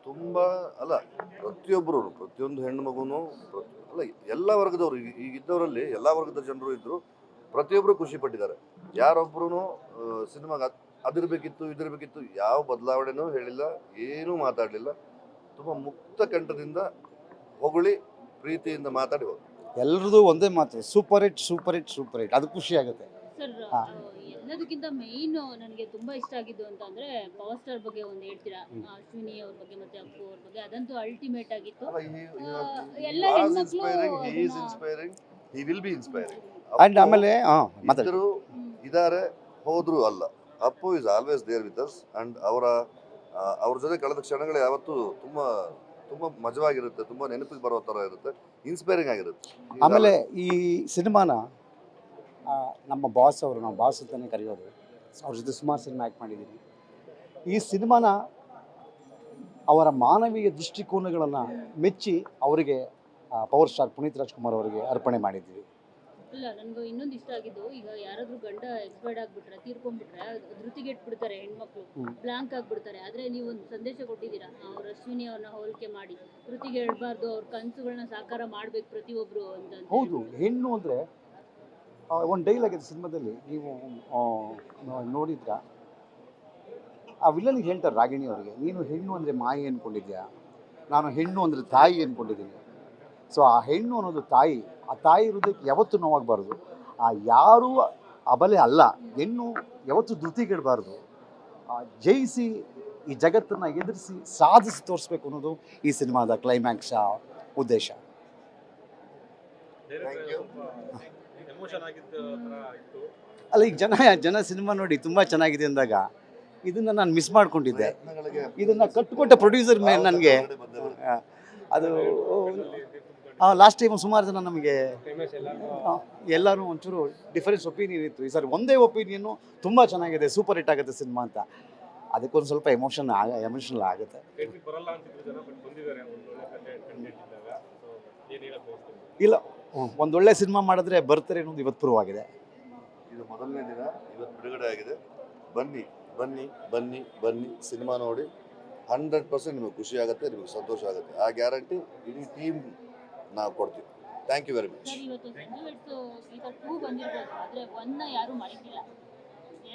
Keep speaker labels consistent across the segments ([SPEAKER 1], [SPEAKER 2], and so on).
[SPEAKER 1] ತುಂಬ ಅಲ್ಲ, ಪ್ರತಿಯೊಂದು ಹೆಣ್ಣು ಮಗುನು ಅಲ್ಲ, ಎಲ್ಲ ವರ್ಗದವರು ಈಗಿದ್ದವರಲ್ಲಿ ಎಲ್ಲ ವರ್ಗದ ಜನರು ಇದ್ರು, ಪ್ರತಿಯೊಬ್ಬರು ಖುಷಿ ಪಟ್ಟಿದ್ದಾರೆ. ಯಾರೊಬ್ರು ಸಿನಿಮಾಗೆ ಅದಿರ್ಬೇಕಿತ್ತು ಇದಿರ್ಬೇಕಿತ್ತು ಯಾವ ಬದಲಾವಣೆನೂ ಹೇಳಿಲ್ಲ, ಏನೂ ಮಾತಾಡಲಿಲ್ಲ. ತುಂಬ ಮುಕ್ತ ಕಂಠದಿಂದ ಹೊಗಳಿ ಪ್ರೀತಿಯಿಂದ ಮಾತಾಡಿ ಹೋದ್ರು.
[SPEAKER 2] ಎಲ್ಲರದು ಒಂದೇ ಮಾತು, super hit super hit super hit. ಅದು ಖುಷಿ ಆಗುತ್ತೆ.
[SPEAKER 3] ಸರ್, ಎಲ್ಲದಕ್ಕಿಂತ ಮೇನ್ ನನಗೆ ತುಂಬಾ ಇಷ್ಟ ಆಗಿದ್ದು ಅಂತಂದ್ರೆ ಪವರ್ ಸ್ಟಾರ್ ಬಗ್ಗೆ ಒಂದು ಹೇಳ್ತೀರಾ, ಅಶ್ವಿನಿ ಅವ್ರ ಬಗ್ಗೆ ಮತ್ತೆ ಅಪ್ಪು ಅವ್ರ ಬಗ್ಗೆ, ಅದಂತೂ ಅಲ್ಟಿಮೇಟ್ ಆಗಿತ್ತು. ಎಲ್ಲ
[SPEAKER 2] ಅಂಡ್ ಆಮೇಲೆ
[SPEAKER 1] ಇದ್ದರು ಇದಾರೆ ಹೋದ್ರು ಅಲ್ಲ, Appu is always there with us. And ಅವ್ರ ಜೊತೆ ಕಳೆದ ಕ್ಷಣಗಳು ಯಾವತ್ತೂ ತುಂಬಾ ತುಂಬಾ ಮಜವಾಗಿರುತ್ತೆ, ತುಂಬಾ ನೆನಪಿಗೆ ಬರೋ ತರ ಇರುತ್ತೆ, ಇನ್ಸ್ಪೈರಿಂಗ್ ಆಗಿರುತ್ತೆ.
[SPEAKER 2] ಆಮೇಲೆ ಈ ಸಿನಿಮಾನ ನಮ್ಮ ಬಾಸ್ ಅವರು, ನಾವು ಬಾಸ್ ಅಂತಾನೆ ಕರೆಯೋದು, ಅವ್ರ ಜೊತೆ ಸುಮಾರು ಸಿನಿಮಾ ಆ್ಯಕ್ಟ್ ಮಾಡಿದ್ದೀನಿ. ಈ ಸಿನಿಮಾನ ಅವರ ಮಾನವೀಯ ದೃಷ್ಟಿಕೋನಗಳನ್ನು ಮೆಚ್ಚಿ ಅವರಿಗೆ ಪವರ್ ಸ್ಟಾರ್ ಪುನೀತ್ ರಾಜ್ಕುಮಾರ್ ಅವರಿಗೆ ಅರ್ಪಣೆ ಮಾಡಿದ್ದೀವಿ.
[SPEAKER 3] ಇಲ್ಲ, ನನಗೆ ಇನ್ನೊಂದು ಇಷ್ಟ ಆಗಿದ್ದು, ಈಗ ಯಾರಾದ್ರೂ ಗಂಡ ಎಕ್ಸ್ಪೈರ್ಡ್ ಆಗ್ಬಿಟ್ರೆ, ತೀರ್ಕೊಂಡ್ಬಿಟ್ರೆ ಧೃತಿಗೆಟ್ಬಿಡ್ತಾರೆ ಹೆಣ್ಮಕ್ಳು, ಬ್ಲಾಂಕ್ ಆಗ್ಬಿಡ್ತಾರೆ. ಆದ್ರೆ ನೀವು ಒಂದು ಸಂದೇಶ ಕೊಟ್ಟಿದ್ದೀರಾ, ಅವ್ರ ಅಶ್ವಿನಿ ಅವ್ರನ್ನ ಹೋಲಿಕೆ ಮಾಡಿ ಧೃತಿಗೆ ಹೇಳ್ಬಾರ್ದು, ಅವ್ರ ಕನಸುಗಳನ್ನ ಸಾಕಾರ ಮಾಡ್ಬೇಕು ಪ್ರತಿಯೊಬ್ರು ಅಂತ.
[SPEAKER 2] ಹೌದು, ಹೆಣ್ಣು ಅಂದರೆ ಒಂದು ಡೈಲಾಗ್ ಇದೆ ಸಿನಿಮಾದಲ್ಲಿ, ನೀವು ನೋಡಿದ್ರ, ಆ ವಿಲನ್ಗೆ ಹೇಳ್ತಾರೆ ರಾಗಿಣಿ ಅವರಿಗೆ, ನೀನು ಹೆಣ್ಣು ಅಂದರೆ ಮಾಯಿ ಅಂದ್ಕೊಂಡಿದ್ಯಾ, ನಾನು ಹೆಣ್ಣು ಅಂದರೆ ತಾಯಿ ಅಂದ್ಕೊಂಡಿದ್ದೀನಿ. ಸೊ ಆ ಹೆಣ್ಣು ಅನ್ನೋದು ತಾಯಿ, ಆ ತಾಯಿ ಹೃದಯಕ್ಕೆ ಯಾವತ್ತೂ ನೋವಾಗಬಾರ್ದು. ಯಾರೂ ಅಬಲೆ ಅಲ್ಲ, ಹೆಣ್ಣು ಯಾವತ್ತೂ ಧೃತಿಗೆಡಬಾರ್ದು. ಜಯಿಸಿ ಈ ಜಗತ್ತನ್ನು ಎದುರಿಸಿ ಸಾಧಿಸಿ ತೋರಿಸ್ಬೇಕು ಅನ್ನೋದು ಈ ಸಿನಿಮಾದ ಕ್ಲೈಮ್ಯಾಕ್ಸ್ ಉದ್ದೇಶ. ಅಲ್ಲ, ಈಗ ಜನ ಸಿನಿಮಾ ನೋಡಿ ತುಂಬ ಚೆನ್ನಾಗಿದೆ ಅಂದಾಗ ಇದನ್ನು ನಾನು ಮಿಸ್ ಮಾಡ್ಕೊಂಡಿದ್ದೆ. ಇದನ್ನು ಕಟ್ಟಿಕೊಟ್ಟ ಪ್ರೊಡ್ಯೂಸರ್ ಮೇಲೆ ನನಗೆ ಅದು ಲಾಸ್ಟ್ ಟೈಮ್ ಸುಮಾರು ಜನ ನಮಗೆ ಎಲ್ಲರೂ ಒಂಚೂರು ಡಿಫರೆನ್ಸ್ ಒಪಿನಿಯನ್ ಇತ್ತು. ಈ ಸರಿ ಒಂದೇ ಒಪಿನಿಯನ್ನು ತುಂಬ ಚೆನ್ನಾಗಿದೆ, ಸೂಪರ್ ಹಿಟ್ ಆಗುತ್ತೆ ಸಿನಿಮಾ ಅಂತ. ಅದಕ್ಕೊಂದು ಸ್ವಲ್ಪ ಎಮೋಷನಲ್ ಆಗುತ್ತೆ. ಇಲ್ಲ, ಒಂದೊಳ್ಳೆ ಸಿನಿಮಾ ಮಾಡಿದ್ರೆ ಬರ್ತಾರೆ ಅನ್ನೋದು ಇವತ್ತು ಪ್ರೂವ್ ಆಗಿದೆ.
[SPEAKER 1] ಇದು ಮೊದಲನೇ ದಿನ, ಇವತ್ತು ಬಿಡುಗಡೆ ಆಗಿದೆ. ಬನ್ನಿ ಬನ್ನಿ ಬನ್ನಿ ಬನ್ನಿ, ಸಿನಿಮಾ ನೋಡಿ 100% ನಿಮಗೆ ಖುಷಿ ಆಗುತ್ತೆ, ನಿಮಗೆ ಸಂತೋಷ ಆಗುತ್ತೆ. ಆ ಗ್ಯಾರಂಟಿ ಇಡೀ ಟೀಮ್ ನಾವು ಕೊಡ್ತೀವಿ. Thank you very much.
[SPEAKER 3] ಇವತ್ತು ಸಂಜು ವೆಟ್ಸ್ ಈಗ 2 ಬಂದಿರ್ಬೋದು, ಆದರೆ 1 ಯಾರೂ ಮಾಡಿಲ್ಲ.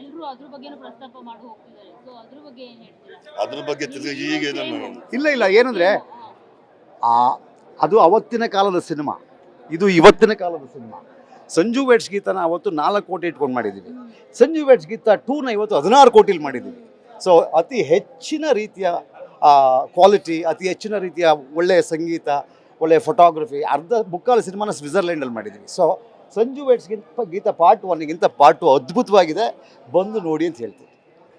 [SPEAKER 3] ಎಲ್ಲರೂ ಅದ್ರ ಬಗ್ಗೆನೂ ಪ್ರಸ್ತಾಪ ಮಾಡಿ ಹೋಗ್ತಿದ್ದಾರೆ. ಸೊ ಅದ್ರ ಬಗ್ಗೆ ಏನು ಹೇಳ್ತೀರಾ?
[SPEAKER 1] ಅದ್ರ ಬಗ್ಗೆ ಈಗ
[SPEAKER 2] ಇಲ್ಲ ಏನಂದ್ರೆ ಅದು ಅವತ್ತಿನ ಕಾಲದ ಸಿನಿಮಾ, ಇದು ಇವತ್ತಿನ ಕಾಲದ ಸಿನಿಮಾ. ಸಂಜು ವೆಟ್ಸ್ ಗೀತನ ಅವತ್ತು 4 ಕೋಟಿ ಇಟ್ಕೊಂಡು ಮಾಡಿದ್ದೀವಿ. ಸಂಜು ವೆಟ್ಸ್ ಗೀತ 2ನ ಇವತ್ತು 16 ಕೋಟಿಲಿ ಮಾಡಿದ್ದೀವಿ. ಸೊ ಅತಿ ಹೆಚ್ಚಿನ ರೀತಿಯ ಕ್ವಾಲಿಟಿ, ಅತಿ ಹೆಚ್ಚಿನ ರೀತಿಯ ಒಳ್ಳೆಯ ಸಂಗೀತ, ಒಳ್ಳೆಯ ಫೋಟೋಗ್ರಫಿ, ಮುಕ್ಕಾಲು ಸಿನಿಮಾನ ಸ್ವಿಟ್ಜರ್ಲೆಂಡಲ್ಲಿ ಮಾಡಿದ್ದೀವಿ. ಸೊ ಸಂಜು ವೆಟ್ಸ್ ಗೀತ ಪಾರ್ಟ್ 1ಗಿಂತ ಪಾರ್ಟ್ 2 ಅದ್ಭುತವಾಗಿದೆ, ಬಂದು ನೋಡಿ ಅಂತ ಹೇಳ್ತೀವಿ.